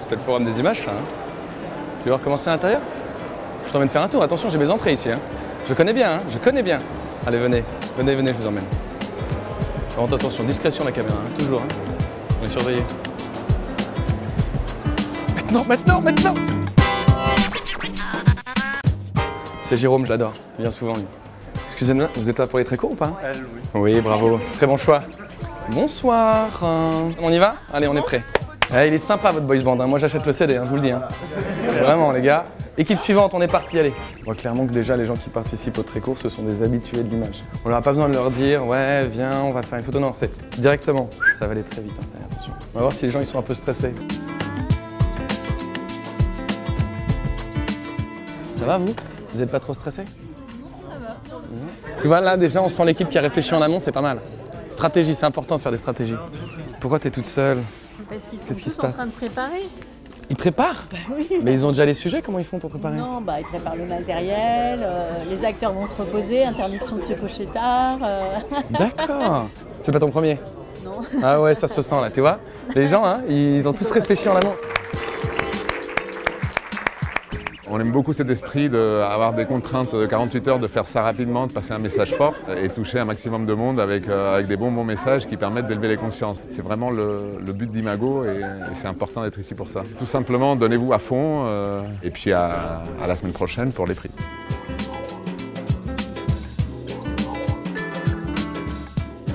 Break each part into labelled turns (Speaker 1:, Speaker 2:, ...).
Speaker 1: C'est le forum des images, ça. Hein. Tu veux voir comment c'est à l'intérieur? Je t'emmène faire un tour. Attention, j'ai mes entrées ici. Hein. Je connais bien, hein. Je connais bien. Allez, venez. Venez, venez, je vous emmène. Par contre, attention, discrétion la caméra, hein. Toujours. Hein. On est surveillé. Maintenant, maintenant, maintenant! C'est Jérôme, je l'adore. Il vient souvent, lui. Excusez-moi, vous êtes là pour les très courts ou pas?
Speaker 2: Elle, oui.
Speaker 1: Oui, bravo. Très bon choix. Bonsoir. On y va? Allez, on est prêt. Il est sympa votre boys band, hein. Moi j'achète le CD, hein, je vous le dis. Hein. Vraiment les gars. Équipe suivante, on est parti, allez. On voit clairement que déjà les gens qui participent aux très courts, ce sont des habitués de l'image. On leur a pas besoin de leur dire, ouais, viens, on va faire une photo. Non, c'est directement. Ça va aller très vite, hein, attention. On va voir si les gens ils sont un peu stressés. Ça va vous? Vous n'êtes pas trop stressés?
Speaker 3: Ça va.
Speaker 1: Tu vois là déjà on sent l'équipe qui a réfléchi en amont, c'est pas mal. Stratégie, c'est important de faire des stratégies. Pourquoi tu es toute seule?
Speaker 3: Parce qu'ils sont tous en train de préparer.
Speaker 1: Ils préparent?
Speaker 3: Bah oui.
Speaker 1: Mais ils ont déjà les sujets, comment ils font pour préparer?
Speaker 3: Non, bah ils préparent le matériel, les acteurs vont se reposer, interdiction de se coucher tard.
Speaker 1: D'accord. C'est pas ton premier?
Speaker 3: Non.
Speaker 1: Ah ouais, ça se sent là, tu vois? Les gens, hein, ils ont tous réfléchi en amont.
Speaker 2: On aime beaucoup cet esprit d'avoir des contraintes de 48 heures, de faire ça rapidement, de passer un message fort et toucher un maximum de monde avec des bons messages qui permettent d'élever les consciences. C'est vraiment le but d'Imago et c'est important d'être ici pour ça. Tout simplement, donnez-vous à fond et puis à la semaine prochaine pour les prix.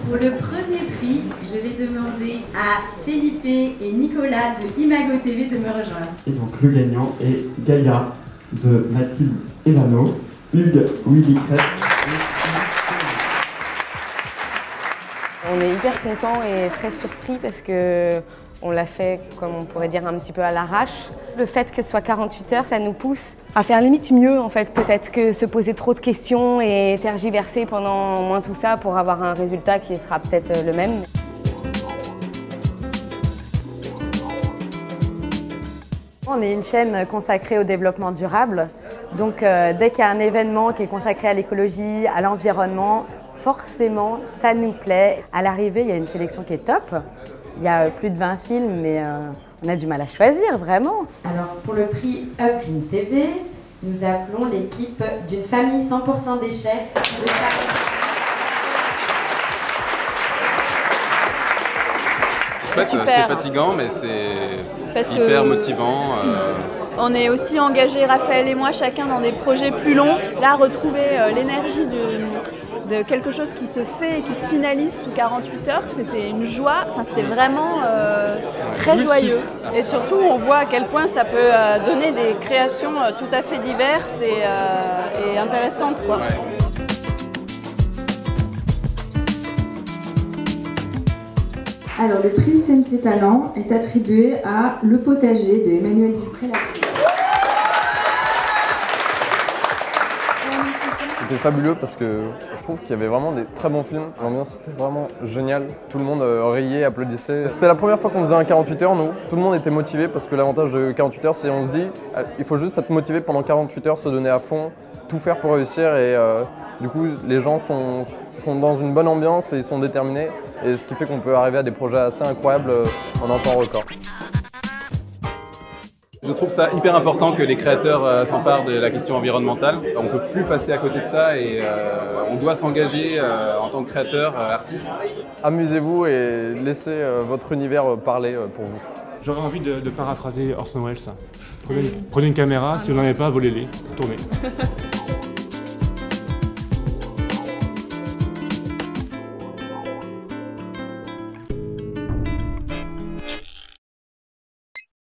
Speaker 4: Pour le premier prix, je vais demander à Felipe et Nicolas de Imago TV de me rejoindre.
Speaker 5: Et donc le gagnant est Gaïa de Mathilde Elano, Hugues Willy Kretz.
Speaker 6: On est hyper contents et très surpris parce que on l'a fait, comme on pourrait dire, un petit peu à l'arrache. Le fait que ce soit 48 heures, ça nous pousse à faire limite mieux, en fait, peut-être que se poser trop de questions et tergiverser pendant moins tout ça pour avoir un résultat qui sera peut-être le même. On est une chaîne consacrée au développement durable. Donc, dès qu'il y a un événement qui est consacré à l'écologie, à l'environnement, forcément, ça nous plaît. À l'arrivée, il y a une sélection qui est top. Il y a plus de 20 films, mais on a du mal à choisir, vraiment.
Speaker 4: Alors, pour le prix Uplink TV, nous appelons l'équipe d'une famille 100% déchets de Paris.
Speaker 7: C'était fatigant, mais c'était hyper motivant.
Speaker 8: On est aussi engagés, Raphaël et moi, chacun dans des projets plus longs. Là, retrouver l'énergie de quelque chose qui se fait et qui se finalise sous 48 heures, c'était une joie, enfin, c'était vraiment très joyeux.
Speaker 9: Et surtout, on voit à quel point ça peut donner des créations tout à fait diverses et intéressantes, quoi.
Speaker 7: Ouais.
Speaker 4: Alors, le prix CNC Talent est attribué à Le Potager de Emmanuel Dupré-Lapierre.
Speaker 10: C'était fabuleux parce que je trouve qu'il y avait vraiment des très bons films. L'ambiance était vraiment géniale. Tout le monde riait, applaudissait. C'était la première fois qu'on faisait un 48 heures, nous. Tout le monde était motivé parce que l'avantage de 48 heures, c'est qu'on se dit il faut juste être motivé pendant 48 heures, se donner à fond, tout faire pour réussir et du coup les gens sont dans une bonne ambiance et ils sont déterminés et ce qui fait qu'on peut arriver à des projets assez incroyables en un temps record.
Speaker 7: Je trouve ça hyper important que les créateurs s'emparent de la question environnementale. On ne peut plus passer à côté de ça et on doit s'engager en tant que créateur, artiste.
Speaker 10: Amusez-vous et laissez votre univers parler pour vous.
Speaker 11: J'aurais envie de paraphraser Orson Welles. Prenez une caméra, si vous n'en avez pas, volez-les, tournez.